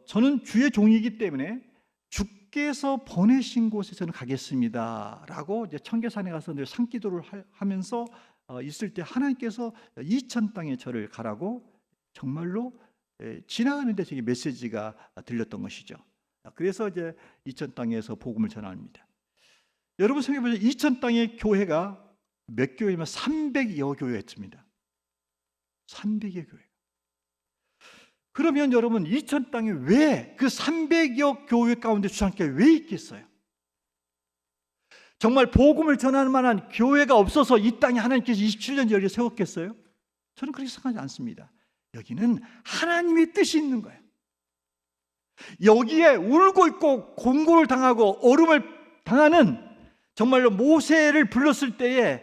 저는 주의 종이기 때문에 주께서 보내신 곳에 저는 가겠습니다라고 이제 청계산에 가서 늘 산기도를 하면서 있을 때 하나님께서 이천 땅에 저를 가라고 정말로 지나가는데 저게 메시지가 들렸던 것이죠. 그래서 이제 이천 땅에서 복음을 전합니다. 여러분 생각해 보세요. 이천 땅의 교회가 몇 교회면 300여 교회였습니다. 300여 교회. 그러면 여러분 이천 땅에 왜 그 300여 교회 가운데 주상교회 왜 있겠어요? 정말 복음을 전할 만한 교회가 없어서 이 땅에 하나님께서 27년 전에 세웠겠어요? 저는 그렇게 생각하지 않습니다. 여기는 하나님의 뜻이 있는 거예요. 여기에 울고 있고 공고를 당하고 어려움을 당하는 정말로 모세를 불렀을 때에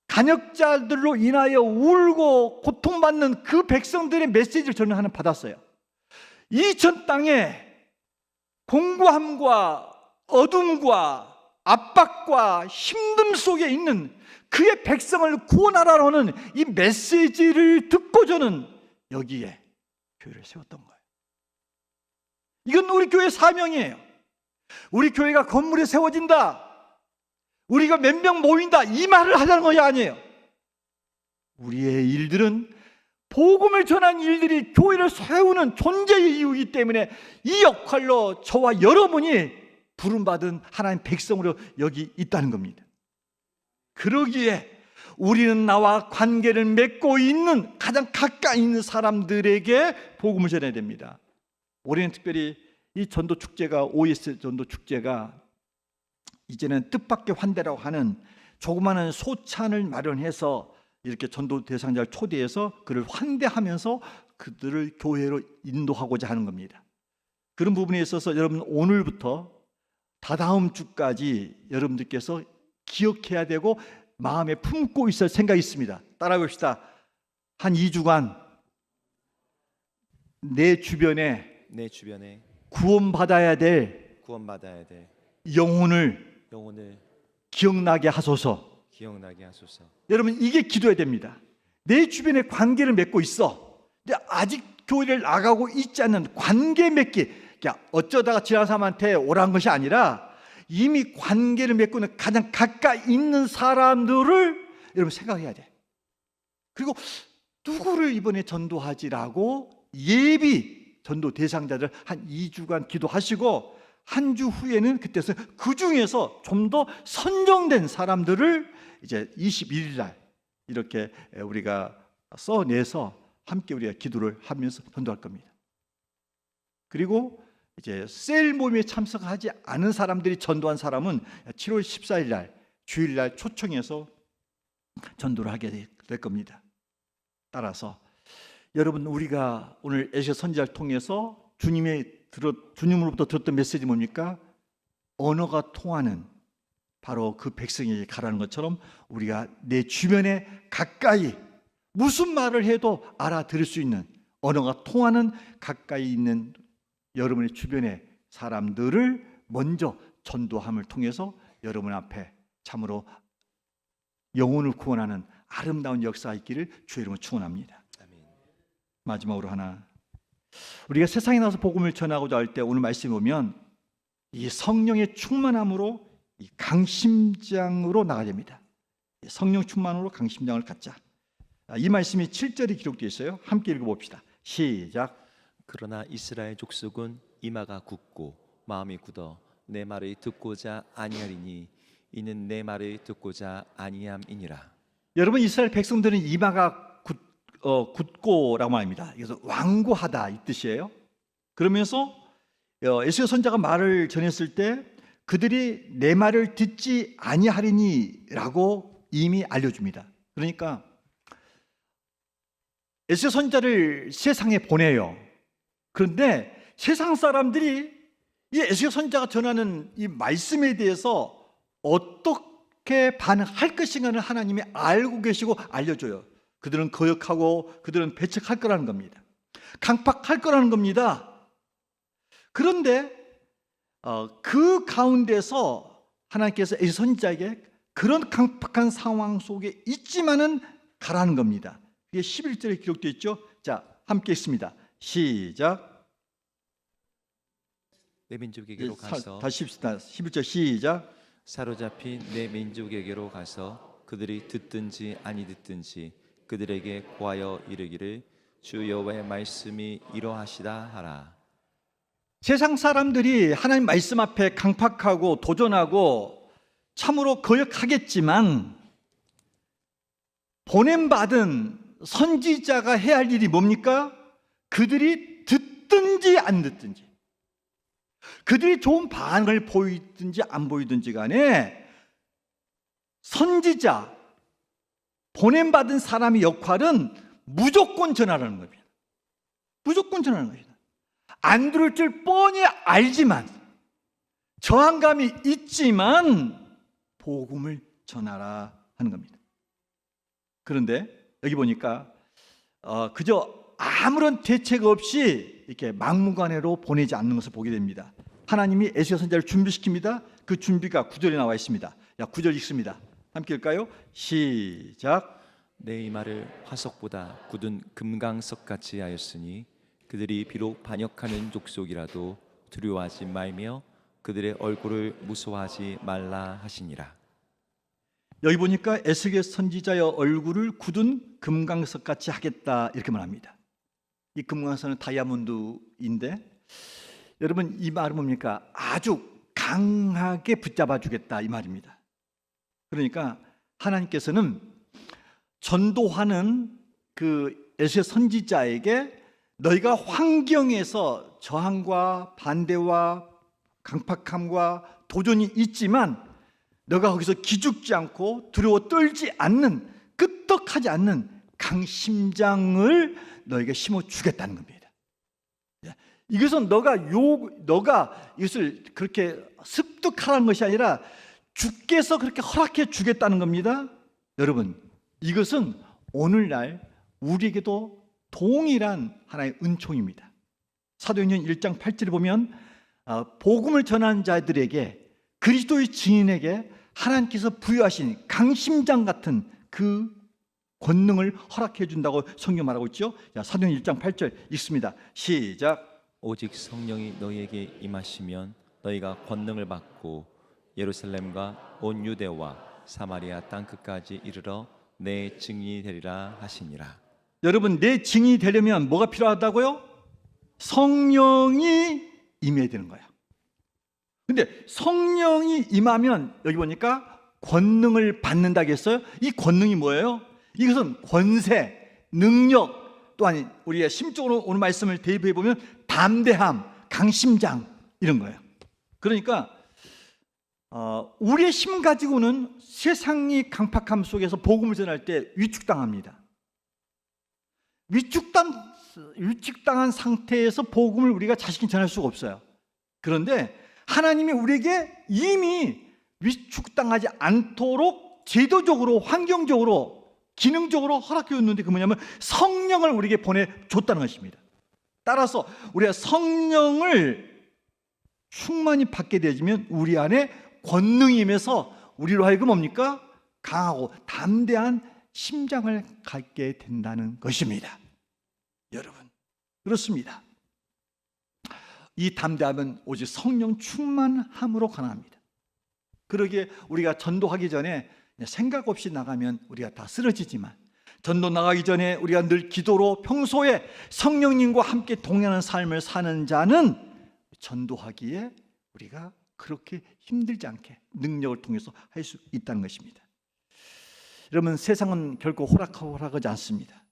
간역자들로 인하여 울고 고통받는 그 백성들의 메시지를 저는 하나 받았어요. 이천 땅에 공고함과 어둠과 압박과 힘듦 속에 있는 그의 백성을 구원하라는 이 메시지를 듣고 저는 여기에 교회를 세웠던 거예요. 이건 우리 교회 사명이에요. 우리 교회가 건물에 세워진다, 우리가 몇 명 모인다, 이 말을 하자는 것이 아니에요. 우리의 일들은 복음을 전한 일들이 교회를 세우는 존재의 이유이기 때문에 이 역할로 저와 여러분이 부름받은 하나님 백성으로 여기 있다는 겁니다. 그러기에 우리는 나와 관계를 맺고 있는 가장 가까이 있는 사람들에게 복음을 전해야 됩니다. 올해는 특별히 이 전도 축제가 OS 전도 축제가 이제는 뜻밖의 환대라고 하는 조그마한 소찬을 마련해서 이렇게 전도 대상자를 초대해서 그를 환대하면서 그들을 교회로 인도하고자 하는 겁니다. 그런 부분에 있어서 여러분 오늘부터 다다음 주까지 여러분들께서 기억해야 되고 마음에 품고 있을 생각이 있습니다. 따라해 봅시다. 한 2주간 내 주변에 구원받아야 될 영혼을 기억나게 하소서. 여러분 이게 기도해야 됩니다. 내 주변에 관계를 맺고 있어. 근데 아직 교회를 나가고 있지 않는 관계 맺기. 어쩌다가 지난 사람한테 오라는 것이 아니라 이미 관계를 맺고 있는 가장 가까이 있는 사람들을 여러분 생각해야 돼. 그리고 누구를 이번에 전도하지라고 예비 전도 대상자들 한 2주간 기도하시고 한 주 후에는 그때서 그 중에서 좀 더 선정된 사람들을 이제 21일 날 이렇게 우리가 써내서 함께 우리가 기도를 하면서 전도할 겁니다. 그리고 이제 셀 모임에 참석하지 않은 사람들이 전도한 사람은 7월 14일 날 주일날 초청해서 전도를 하게 될 겁니다. 따라서 여러분, 우리가 오늘 에스겔 선지자를 통해서 주님으로부터 들었던 메시지 뭡니까? 언어가 통하는 바로 그 백성에게 가라는 것처럼 우리가 내 주변에 가까이 무슨 말을 해도 알아들을 수 있는 언어가 통하는 가까이 있는 여러분의 주변의 사람들을 먼저 전도함을 통해서 여러분 앞에 참으로 영혼을 구원하는 아름다운 역사가 있기를 주의 이름으로 축원합니다. 마지막으로 하나, 우리가 세상에 나와서 복음을 전하고자 할 때 오늘 말씀에 보면 이 성령의 충만함으로 이 강심장으로 나가야 됩니다. 성령 충만으로 강심장을 갖자. 이 말씀이 7절에 기록되어 있어요. 함께 읽어봅시다. 시작. 그러나 이스라엘 족속은 이마가 굳고 마음이 굳어 내 말을 듣고자 아니하리니 이는 내 말을 듣고자 아니함이니라. 여러분, 이스라엘 백성들은 이마가 굳고라고 말합니다. 그래서 완고하다 이 뜻이에요. 그러면서 에스겔 선지자가 말을 전했을 때 그들이 내 말을 듣지 아니하리니라고 이미 알려줍니다. 그러니까 에스겔 선지자를 세상에 보내요. 그런데 세상 사람들이 이 에스겔 선지자가 전하는 이 말씀에 대해서 어떻게 반응할 것인가를 하나님이 알고 계시고 알려줘요. 그들은 거역하고 그들은 배척할 거라는 겁니다. 강팍할 거라는 겁니다. 그런데 그 가운데서 하나님께서 에스겔 선지자에게 그런 강팍한 상황 속에 있지만은 가라는 겁니다. 이게 11절에 기록되어 있죠. 자, 함께 읽습니다. 시작. 내 민족에게로 가서 다시 읽읍시다. 11절 시작. 사로잡힌 내 민족에게로 가서 그들이 듣든지 아니 듣든지 그들에게 고하여 이르기를 주 여호와의 말씀이 이러하시다 하라. 세상 사람들이 하나님 말씀 앞에 강팍하고 도전하고 참으로 거역하겠지만 보냄받은 선지자가 해야 할 일이 뭡니까? 그들이 듣든지 안 듣든지, 그들이 좋은 반응을 보이든지 안 보이든지 간에 선지자, 보냄받은 사람의 역할은 무조건 전하라는 겁니다. 무조건 전하는 겁니다. 안 들을 줄 뻔히 알지만, 저항감이 있지만 복음을 전하라 하는 겁니다. 그런데 여기 보니까 그저 아무런 대책 없이 이렇게 막무가내로 보내지 않는 것을 보게 됩니다. 하나님이 에스겔 선지자를 준비시킵니다. 그 준비가 9절에 나와 있습니다. 9절 읽습니다. 함께 읽을까요? 시작. 내 이마를 화석보다 굳은 금강석 같이 하였으니 그들이 비록 반역하는 족속이라도 두려워하지 말며 그들의 얼굴을 무서워하지 말라 하시니라. 여기 보니까 에스겔 선지자의 얼굴을 굳은 금강석 같이 하겠다 이렇게 말합니다. 이 금강석은 다이아몬드인데 여러분, 이 말은 뭡니까? 아주 강하게 붙잡아 주겠다 이 말입니다. 그러니까 하나님께서는 전도하는 그 에스겔 선지자에게 너희가 환경에서 저항과 반대와 강팍함과 도전이 있지만 너가 거기서 기죽지 않고 두려워 떨지 않는, 끄떡하지 않는 강심장을 너에게 심어주겠다는 겁니다. 이것은 너가 이것을 그렇게 습득하라는 것이 아니라 주께서 그렇게 허락해 주겠다는 겁니다. 여러분, 이것은 오늘날 우리에게도 동일한 하나의 은총입니다. 사도행전 1장 8절에 보면 복음을 전하는 자들에게, 그리스도의 증인에게 하나님께서 부여하신 강심장 같은 그 권능을 허락해 준다고 성경 말하고 있죠. 사도행전 1장 8절 읽습니다. 시작. 오직 성령이 너희에게 임하시면 너희가 권능을 받고 예루살렘과 온 유대와 사마리아 땅 끝까지 이르러 내 증인이 되리라 하시니라. 여러분, 내 증인이 되려면 뭐가 필요하다고요? 성령이 임해야 되는 거야. 근데 성령이 임하면 여기 보니까 권능을 받는다고 했어요. 이 권능이 뭐예요? 이것은 권세, 능력, 또한 우리가 심적으로 오늘 말씀을 대입해 보면 담대함, 강심장 이런 거예요. 그러니까 우리의 힘 가지고는 세상이 강팍함 속에서 복음을 전할 때 위축당합니다. 위축당한 상태에서 복음을 우리가 자신있게 전할 수가 없어요. 그런데 하나님이 우리에게 이미 위축당하지 않도록 제도적으로, 환경적으로, 기능적으로 허락해 줬는데 그 뭐냐면 성령을 우리에게 보내줬다는 것입니다. 따라서 우리가 성령을 충만히 받게 되면 우리 안에 권능이 임해서 우리로 하여금 뭡니까? 강하고 담대한 심장을 갖게 된다는 것입니다. 여러분, 그렇습니다. 이 담대함은 오직 성령 충만함으로 가능합니다. 그러기에 우리가 전도하기 전에 생각 없이 나가면 우리가 다 쓰러지지만, 전도 나가기 전에 우리가 늘 기도로 평소에 성령님과 함께 동행하는 삶을 사는 자는 전도하기에 우리가 그렇게 힘들지 않게 능력을 통해서 할 수 있다는 것입니다. 여러분, 세상은 결코 호락호락하지 않습니다.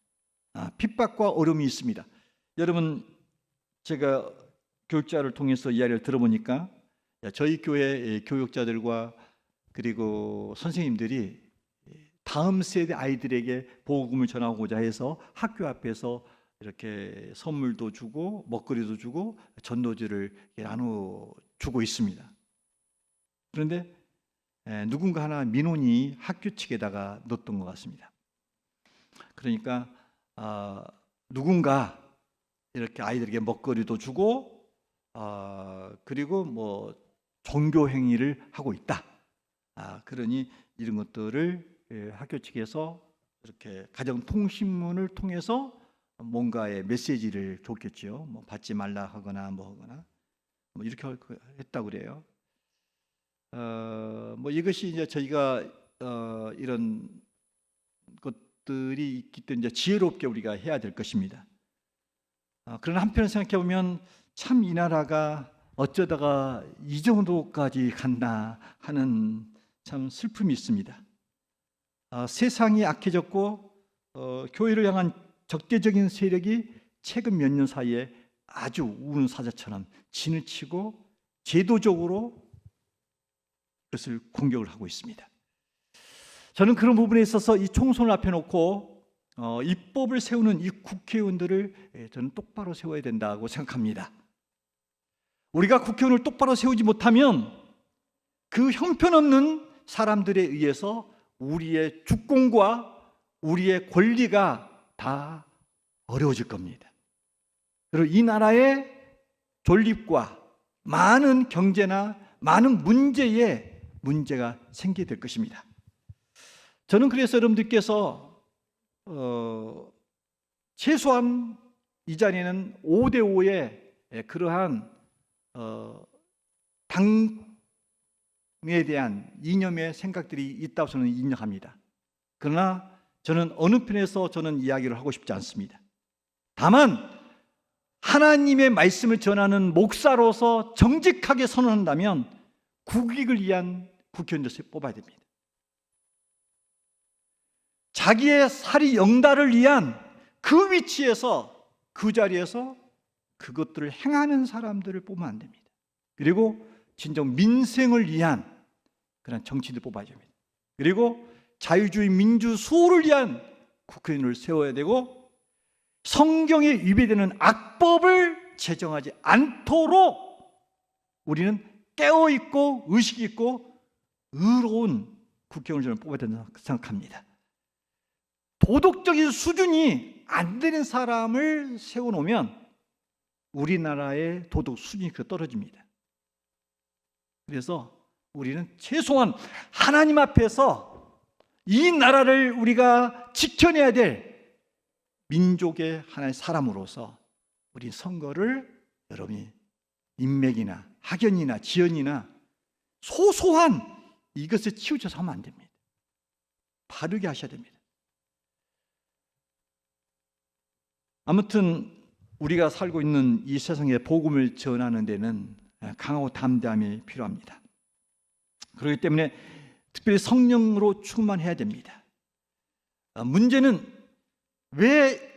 핍박과 어려움이 있습니다. 여러분, 제가 교육자를 통해서 이야기를 들어보니까 저희 교회 교육자들과 그리고 선생님들이 다음 세대 아이들에게 복음을 전하고자 해서 학교 앞에서 이렇게 선물도 주고 먹거리도 주고 전도지를 나눠주고 있습니다. 그런데 누군가 하나 민원이 학교 측에다가 넣었던 것 같습니다. 그러니까 누군가 이렇게 아이들에게 먹거리도 주고 그리고 뭐 종교 행위를 하고 있다. 그러니 이런 것들을 학교 측에서 이렇게 가정통신문을 통해서 뭔가의 메시지를 줬겠죠. 뭐 받지 말라 하거나 뭐 하거나 뭐 이렇게 했다고 그래요. 뭐 이것이 이제 저희가 이런 것들이 있기 때문에 이제 지혜롭게 우리가 해야 될 것입니다. 그러나 한편으로 생각해 보면 참 이 나라가 어쩌다가 이 정도까지 갔나 하는 참 슬픔이 있습니다. 세상이 악해졌고 교회를 향한 적대적인 세력이 최근 몇 년 사이에 아주 우는 사자처럼 진을 치고 제도적으로 그것을 공격을 하고 있습니다. 저는 그런 부분에 있어서 이 총선을 앞에 놓고 입법을 세우는 이 국회의원들을 저는 똑바로 세워야 된다고 생각합니다. 우리가 국회의원을 똑바로 세우지 못하면 그 형편없는 사람들에 의해서 우리의 주권과 우리의 권리가 다 어려워질 겁니다. 그리고 이 나라의 존립과 많은 경제나 많은 문제가 생기게 될 것입니다. 저는 그래서 여러분들께서 최소한 이 자리에는 5대5의 그러한 당에 대한 이념의 생각들이 있다고 저는 인정합니다. 그러나 저는 어느 편에서 저는 이야기를 하고 싶지 않습니다. 다만 하나님의 말씀을 전하는 목사로서 정직하게 선언한다면 국익을 위한 국회의원들을 뽑아야 됩니다. 자기의 사리 영달을 위한 그 위치에서 그 자리에서 그것들을 행하는 사람들을 뽑으면 안 됩니다. 그리고 진정 민생을 위한 그런 정치인들 뽑아야 됩니다. 그리고 자유주의 민주수호를 위한 국회의원을 세워야 되고 성경에 위배되는 악법을 제정하지 않도록 우리는 깨어있고 의식이 있고 의로운 국회의원을 저는 뽑아야 된다고 생각합니다. 도덕적인 수준이 안 되는 사람을 세워놓으면 우리나라의 도덕 수준이 떨어집니다. 그래서 우리는 최소한 하나님 앞에서 이 나라를 우리가 지켜내야 될 민족의 하나의 사람으로서 우리 선거를 여러분이 인맥이나 학연이나 지연이나 소소한 이것에 치우쳐서 하면 안 됩니다. 바르게 하셔야 됩니다. 아무튼 우리가 살고 있는 이 세상에 복음을 전하는 데는 강하고 담대함이 필요합니다. 그렇기 때문에 특별히 성령으로 충만해야 됩니다. 문제는 왜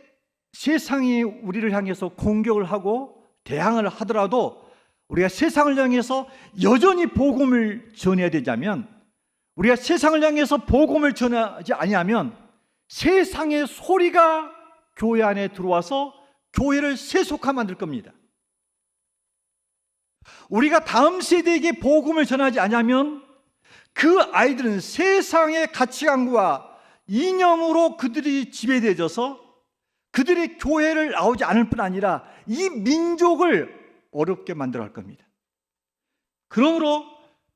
세상이 우리를 향해서 공격을 하고 대항을 하더라도 우리가 세상을 향해서 여전히 복음을 전해야 되자면, 우리가 세상을 향해서 복음을 전하지 아니하면 세상의 소리가 교회 안에 들어와서 교회를 세속화 만들 겁니다. 우리가 다음 세대에게 복음을 전하지 않으면 그 아이들은 세상의 가치관과 이념으로 그들이 지배되어져서 그들이 교회를 나오지 않을 뿐 아니라 이 민족을 어렵게 만들어 갈 겁니다. 그러므로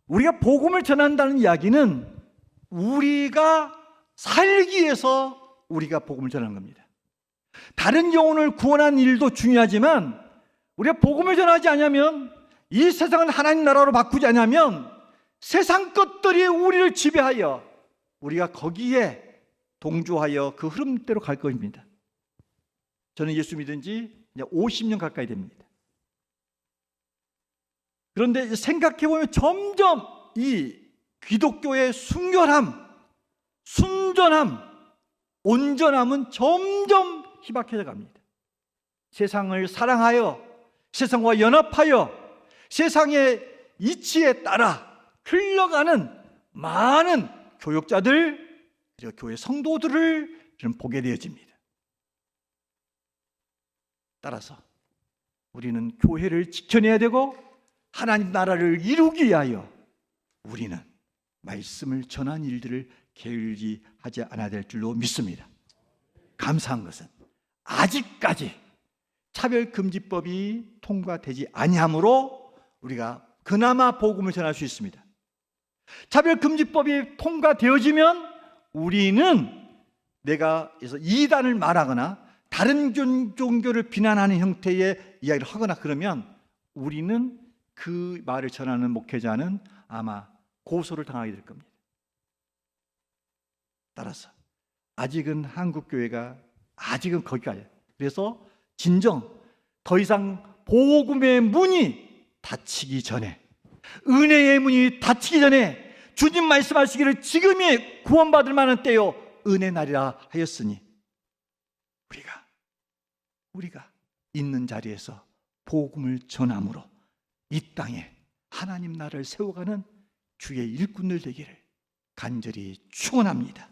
우리가 복음을 전한다는 이야기는 우리가 살기 위해서 우리가 복음을 전하는 겁니다. 다른 영혼을 구원하는 일도 중요하지만 우리가 복음을 전하지 않으면, 이 세상을 하나님 나라로 바꾸지 않으면 세상 것들이 우리를 지배하여 우리가 거기에 동조하여 그 흐름대로 갈 것입니다. 저는 예수 믿은 지 이제 50년 가까이 됩니다. 그런데 생각해보면 점점 이 기독교의 순결함, 순전함, 온전함은 점점 희박해져 갑니다. 세상을 사랑하여 세상과 연합하여 세상의 이치에 따라 흘러가는 많은 교역자들, 그리고 교회 성도들을 저는 보게 되어집니다. 따라서 우리는 교회를 지켜내야 되고 하나님 나라를 이루기 위하여 우리는 말씀을 전한 일들을 게을리 하지 않아야 될 줄로 믿습니다. 감사한 것은 아직까지 차별금지법이 통과되지 아니하므로 우리가 그나마 복음을 전할 수 있습니다. 차별금지법이 통과되어지면 우리는 내가 그래서 이단을 말하거나 다른 종교를 비난하는 형태의 이야기를 하거나 그러면 우리는 그 말을 전하는 목회자는 아마 고소를 당하게 될 겁니다. 따라서 아직은 한국교회가 아직은 거기까지, 그래서 진정 더 이상 복음의 문이 닫히기 전에, 은혜의 문이 닫히기 전에 주님 말씀하시기를 지금이 구원받을 만한 때요 은혜 날이라 하였으니 우리가 있는 자리에서 복음을 전함으로 이 땅에 하나님 나라를 세워가는 주의 일꾼들 되기를 간절히 축원합니다.